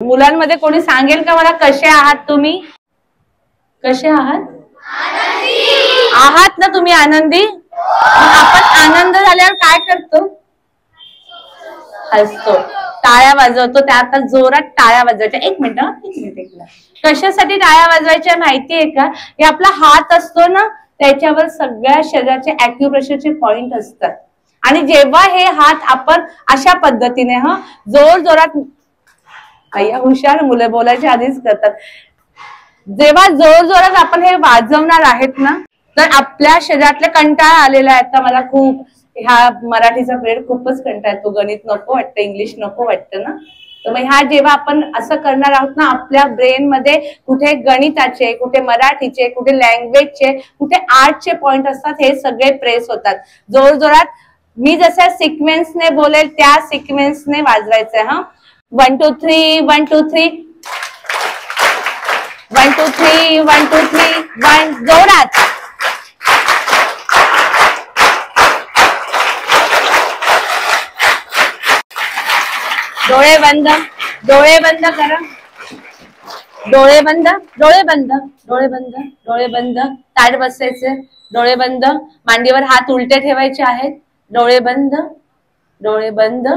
मुलांमध्ये कोणी सांगेल का मला कसे आहात तुम्ही? कसे आहात? आहात ना तुम्ही आनंदी? आपण आनंद झाल्यावर काय करतो? हसतो, टाळ्या वाजवतो. त्या आता जोरात टाळ्या वाजवायच्या. एक मिनिट. कशासाठी टाळ्या वाजवायच्या माहितीये का? हे आपला हात असतो ना, त्याच्यावर सगळ्या शरीराचे ॲक्युप्रेशरचे पॉइंट असतात. आणि जेव्हा हे हात आपण अशा पद्धतीने जोर जोरात, हुशार मुलं बोलायच्या आधीच करतात. जेव्हा जोर जोरात आपण हे वाजवणार आहेत ना, तर आपल्या शरीरातले कंटाळा आलेला आहे. आता मला खूप ह्या मराठीचा पिरियड खूपच कंटाळा येतो. गणित नको वाटतं, इंग्लिश नको वाटतं ना. तर मग ह्या जेव्हा आपण असं करणार आहोत ना, आपल्या ब्रेन मध्ये कुठे गणिताचे, कुठे मराठीचे, कुठे लँग्वेजचे, कुठे आर्टचे पॉइंट असतात, हे सगळे प्रेस होतात. जोर जोरात मी जसं सिक्वेन्सने बोलेल त्या सिक्वेन्सने वाजवायचंय. 1 2 3 1 2 3 1 2 3 1 2 3 1 जोरात. डोळे बंद, डोळे बंद करा. डोळे बंद, डोळे बंद, डोळे बंद, डोळे बंद. ताट बसायचे, डोळे बंद. मांडीवर हात उलटे ठेवायचे आहेत. डोळे बंद, डोळे बंद,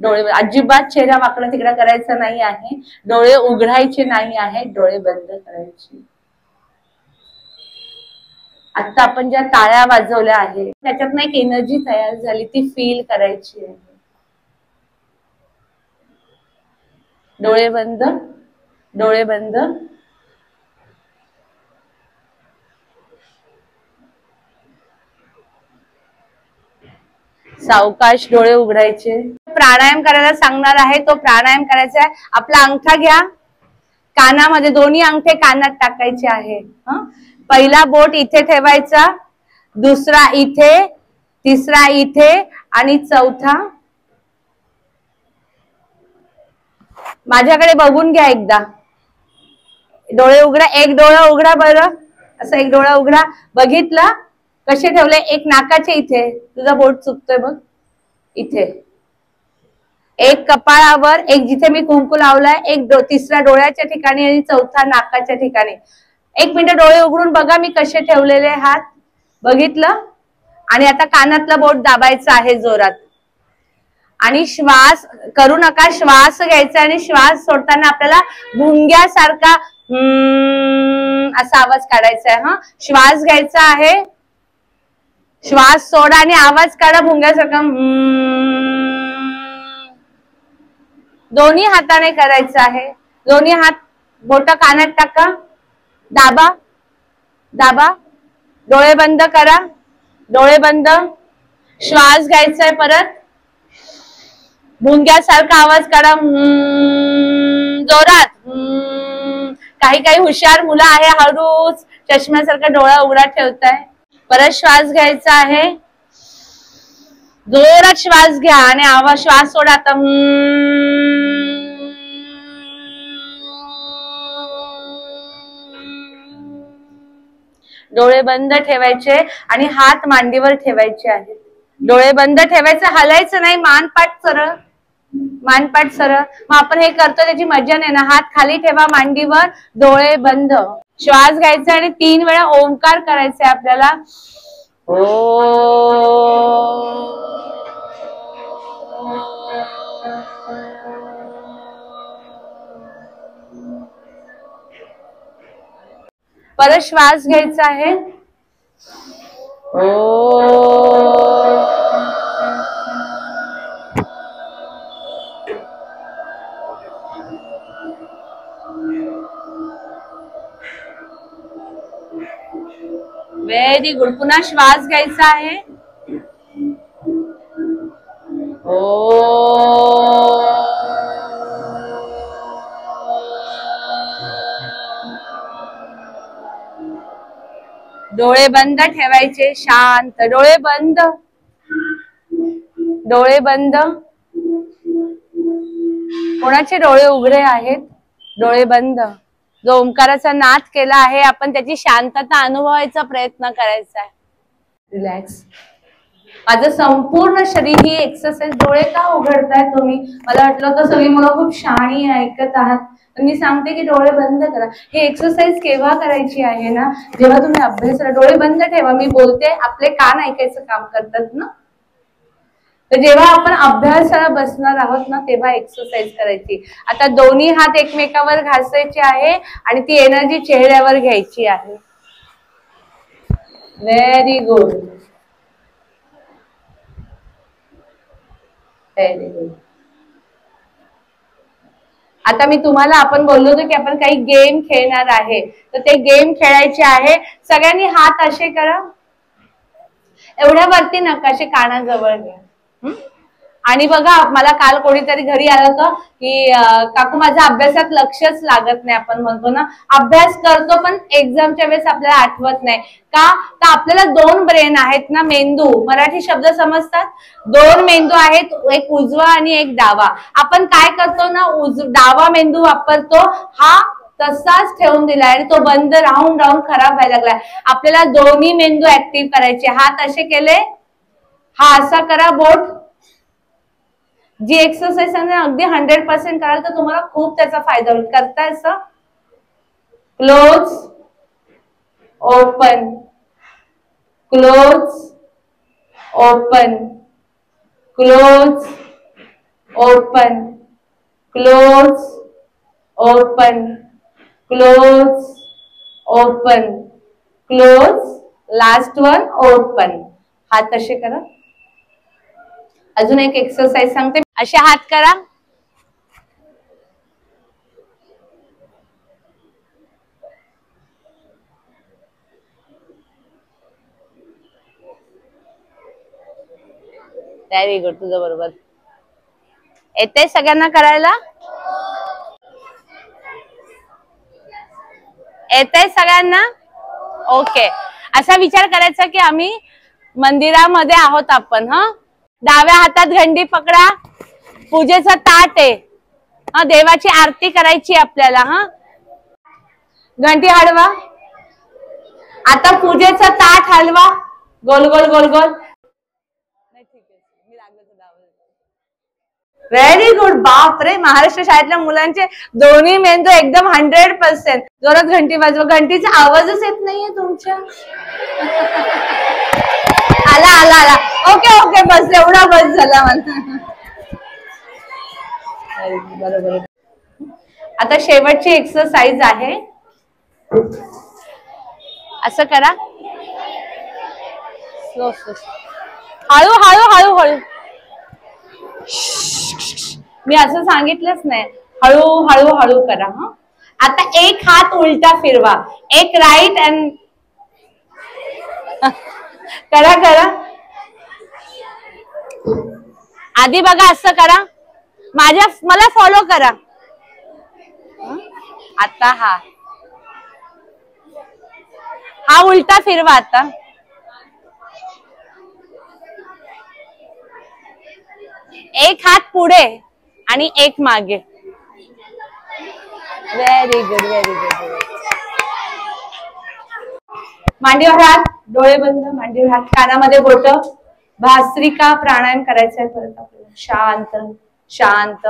डोळे अजिबात चेहरा वाकडा तिकडा करायचा नाही आहे. डोळे उघडायचे नाही आहे, डोळे बंद करायचे. आता आपण ज्या टाळ्या वाजवल्या आहेत त्याच्यातनं एक एनर्जी तयार झाली, ती फील करायची आहे. डोळे बंद, डोळे बंद. सावकाश डोळे उघडायचे. प्राणायाम करायला सांगणार आहे, तो प्राणायाम करायचा आहे. आपला अंगठा घ्या, कानामध्ये दोन्ही अंगठे कानात टाकायचे आहे. पहिला बोट इथे ठेवायचा, दुसरा इथे, तिसरा इथे आणि चौथा. माझ्याकडे बघून घ्या एकदा. डोळे उघडा, एक डोळा उघडा बरं. असं एक डोळा उघडा. बघितलं कसे ठेवले? एक नाकाचे इथे, तुझा बोट चुकतोय बघ, इथे. एक कपाळावर, एक जिथे मी कुंकू लावलाय, एक तिसऱ्या डोळ्याच्या ठिकाणी आणि चौथा नाकाच्या ठिकाणी. एक मिनिट डोळे उघडून बघा मी कसे ठेवलेले हात. बघितलं? आणि आता कानातला बोट दाबायचा आहे जोरात. आणि श्वास करू नका, श्वास घ्यायचा आणि श्वास सोडताना आपल्याला भुंग्यासारखा असा आवाज काढायचा आहे. श्वास घ्यायचा आहे, श्वास सोडा आणि आवाज काढा भुंग्यासारखा. दोन्ही हाताने करायचं आहे. दोन्ही हात बोट कानात टाका, दाबा, दाबा. डोळे बंद करा, डोळे बंद. श्वास घ्यायचा आहे, परत भुंग्यासारखा आवाज काढा जोरात. काही काही हुशार मुलं आहे, हळूच चष्म्यासारखा डोळा उघडा ठेवताय. परत श्वास घ्यायचा आहे, जोरात श्वास घ्या आणि आवाज श्वास सोडा. आता डोळे बंद ठेवायचे आणि हात मांडीवर ठेवायचे आहेत. डोळे बंद ठेवायचं, हलायचं नाही. मानपाट सरळ, मानपाट सरळ. मग आपण हे करतो त्याची मजा नाही ना. हात खाली ठेवा मांडीवर, डोळे बंद. श्वास घ्यायचा आणि 3 वेळा ओंकार करायचा आपल्याला. परत श्वास घ्यायचा आहे. Very good. पुन्हा श्वास घ्यायचा आहे. डोळे बंद ठेवायचे, शांत. डोळे बंद, डोळे बंद. कोणाचे डोळे उघडे आहेत? डोळे बंद. जो ओंकाराचा नाद केला आहे आपण त्याची शांतता अनुभवायचा प्रयत्न करायचा आहे. रिलॅक्स. माझं संपूर्ण शरीर ही एक्सरसाइज. डोळे का उघडताय तुम्ही? मला वाटलं होतं सगळी मुलं खूप शहाणी ऐकत आहात, तर मी सांगते की डोळे बंद करा. हे एक्सरसाइज केव्हा करायची आहे ना, जेव्हा तुम्ही अभ्यास करा. डोळे बंद ठेवा, मी बोलते, आपले कान ऐकायचं काम करतात ना. तर जेव्हा आपण अभ्यासाला बसणार आहोत ना, तेव्हा एक्सरसाइज करायची. आता दोन्ही हात एकमेकावर घासायचे आहे आणि ती एनर्जी चेहऱ्यावर घ्यायची आहे. Very good, very good. आता मी तुम्हाला, आपण बोललो होतो की आपण काही गेम खेळणार आहे, तर ते गेम खेळायचे आहे. सगळ्यांनी हात असे करा, एवढ्या वरती नका, असे कानाजवळ घ्या. आणि बघा, मला काल कोणीतरी घरी आलं होतं की काकू माझ्या अभ्यासात लक्षच लागत नाही. आपण म्हणतो ना, अभ्यास करतो पण एक्झामच्या वेळेस आपल्याला आठवत नाही का? तर आपल्याला दोन ब्रेन आहेत ना, मेंदू. मराठी शब्द समजतात? दोन मेंदू आहेत, एक उजवा आणि एक डावा. आपण काय करतो ना, डावा मेंदू वापरतो, हा तसाच ठेवून दिलाय आणि तो बंद राहून राहून खराब व्हायला लागलाय. आपल्याला दोन्ही मेंदू ऍक्टिव्ह करायचे. हात असे केले, हा असा करा बोट. जी एक्सरसाइज अगदी 100% कराल तर तुम्हाला खूप त्याचा फायदा होईल. करताय असं, close open, close open, close open, close open, close open, close, last one open. हात असे करा. अजून एक एक्सरसाइज सांगते, असे हात करा. व्हेरी गुड, तुझं बरोबर. येते सगळ्यांना करायला? येते सगळ्यांना? ओके. असा विचार करायचा की आम्ही मंदिरामध्ये आहोत आपण. डाव्या हातात घंटी पकडा, पूजेचं ताट आहे. देवाची आरती करायची आपल्याला. घंटी हलवा. आता पूजेचं ताट हलवा, गोल गोल गोल गोल. Very good. बाप रे, महाराष्ट्र शाळेतल्या मुलांचे दोन्ही मेंदू एकदम 100%. जोरात घंटी वाजवा. घंटीचा आवाजच येत नाहीये तुमच्या. आला आला आला. ओके ओके, बस एवढा बस झाला मला. बरोबर. आता शेवटची एक्सरसाइज आहे. असं करा, स्लो स्लो, हळू हळू हळू हळू. मी असं सांगितलंच नाही, हळू हळू हळू करा. आता एक हात उलटा फिरवा, एक राईट अँड करा करा. आधी बघा, असं करा, मला फॉलो करा. आता हा उलटा फिरवा. आता एक हात पुढे आणि एक मागे. Very good, very good. मांडीवर हात, डोळे बंद, मांडीवर हात, कानामध्ये बोट. भास्त्रिका प्राणायाम करायचा आहे परत आपल्याला. शांत शांत.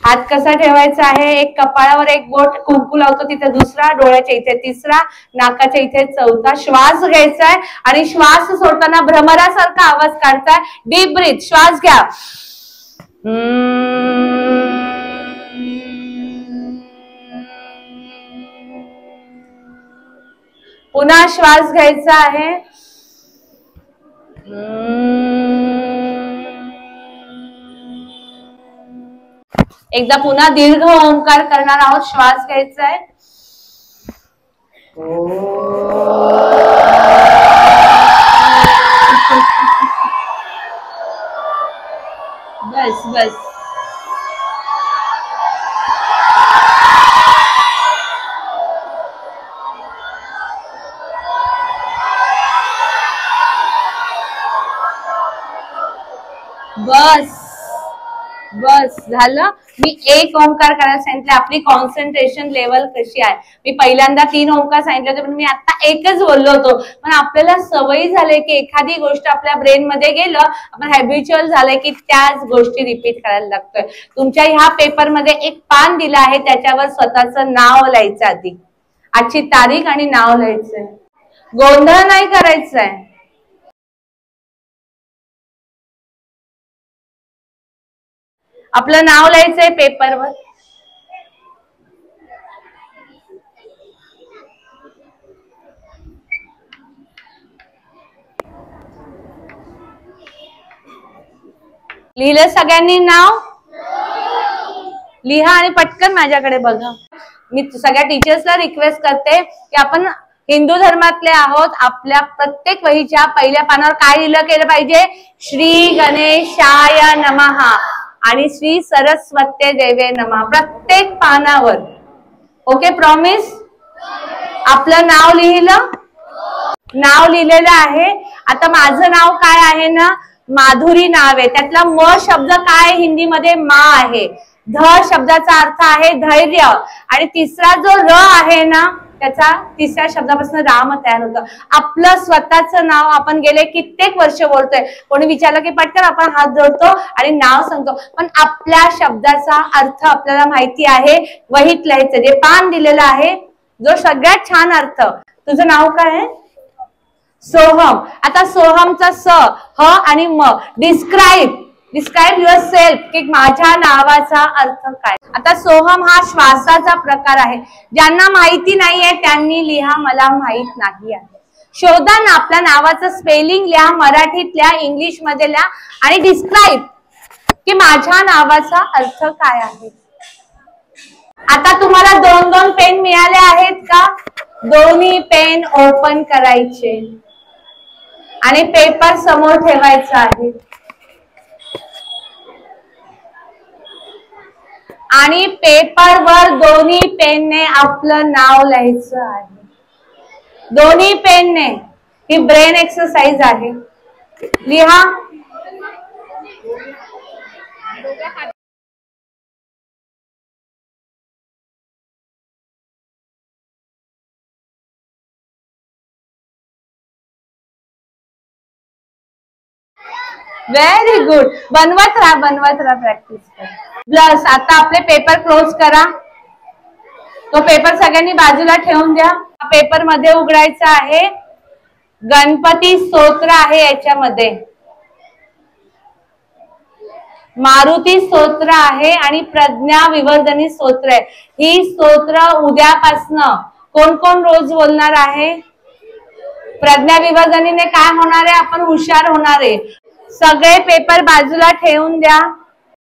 हात कसा ठेवायचा आहे? एक कपाळावर एक बोट, कुंकू लावतो तिथे दुसरा, डोळ्याच्या इथे तिसरा, नाकाच्या इथे चौथा. श्वास घ्यायचा आहे आणि श्वास सोडताना भ्रमरासारखा आवाज काढताय. Deep breath. श्वास घ्या, पुन्हा श्वास घ्यायचा आहे. एकदा पुन्हा दीर्घ ओंकार करणार आहोत. श्वास घ्यायचा आहे. बस बस. बस बस झालं. मी एक ओंकार करायला सांगितलं. आपली कॉन्सन्ट्रेशन लेवल कशी आहे. मी पहिल्यांदा 3 ओंकार सांगितले होते पण मी आता एकच बोललो होतो. पण आपल्याला सवयी झाले की एखादी गोष्ट आपल्या ब्रेन मध्ये गेलं आपण हॅबिच्युअल झालंय की त्याच गोष्टी रिपीट करायला लागतोय. तुमच्या ह्या पेपर मध्ये एक पान दिलं आहे त्याच्यावर स्वतःचं नाव लिहायचं. आधी आजची तारीख आणि नाव लिहायचंय. गोंधळ नाही करायचंय. आपलं नाव लिहायचंय पेपरवर. लिहिलं सगळ्यांनी नाव? लिहा आणि पटकन माझ्याकडे बघा. मी सगळ्या टीचर्सला रिक्वेस्ट करते की आपण हिंदू धर्मातले आहोत. आपल्या प्रत्येक वहीच्या पहिल्या पानावर काय लिहिलं केलं पाहिजे? श्री गणेशाय नमः आणि श्री सरस्वती देवे नमः प्रत्येक पानावर. Okay, promise? आपलं नाव लिहिलं? नाव लिहिलेलं आहे. आता माझं नाव काय आहे ना, माधुरी नाव आहे. त्यातला म शब्द काय हिंदीमध्ये? मा आहे. ध शब्दाचा अर्थ आहे धैर्य आणि तिसरा जो र आहे ना त्याचा तिसऱ्या शब्दापासून राम तयार होतं. आपलं स्वतःचं नाव आपण गेले कित्येक वर्ष बोलतोय. कोणी विचारलं की पटकन आपण हात जोडतो आणि नाव सांगतो. पण आपल्या शब्दाचा अर्थ आपल्याला माहिती आहे. वहीत लिहायचं. जे पान दिलेलं आहे जो सगळ्यात छान अर्थ. तुझं नाव काय आहे? सोहम. आता सोहमचा स, ह आणि म. डिस्क्राईब युअर सेल्फ की माझ्या नावाचा अर्थ काय. आता सोहम हा श्वासाचा प्रकार आहे. ज्यांना माहिती नाहीये त्यांनी लिहा मला माहित नाही आहे. शोधा ना आपल्या नावाचं स्पेलिंग लिहा. मराठीत लिहा, इंग्लिश मध्ये लिहा आणि डिस्क्राईब की माझ्या नावाचा अर्थ काय आहे. आता तुम्हाला 2-2 पेन मिळाले आहेत का? दोन्ही पेन ओपन करायचे आणि पेपर समोर ठेवायचा आहे आणि पेपरवर दोन्ही पेनने आपलं नाव लिहायचं आहे. दोन्ही पेनने. ही ब्रेन एक्सरसाइज आहे. लिहा. Very good. बनवत राहा प्रॅक्टिस कर. प्लस आता आपले पेपर क्लोज करा. तो पेपर सगळ्यांनी बाजूला ठेवून द्या. पेपर मध्ये उघडायचा आहे. गणपती स्तोत्र आहे याच्यामध्ये. मारुती स्तोत्र आहे आणि प्रज्ञा विवर्धनी स्तोत्र आहे. ही स्तोत्र उद्यापासनं कोण कोण रोज बोलणार आहे? प्रज्ञा विवर्धनीने काय होणार आहे? आपण हुशार होणार आहे. सगळे पेपर बाजूला ठेवून द्या.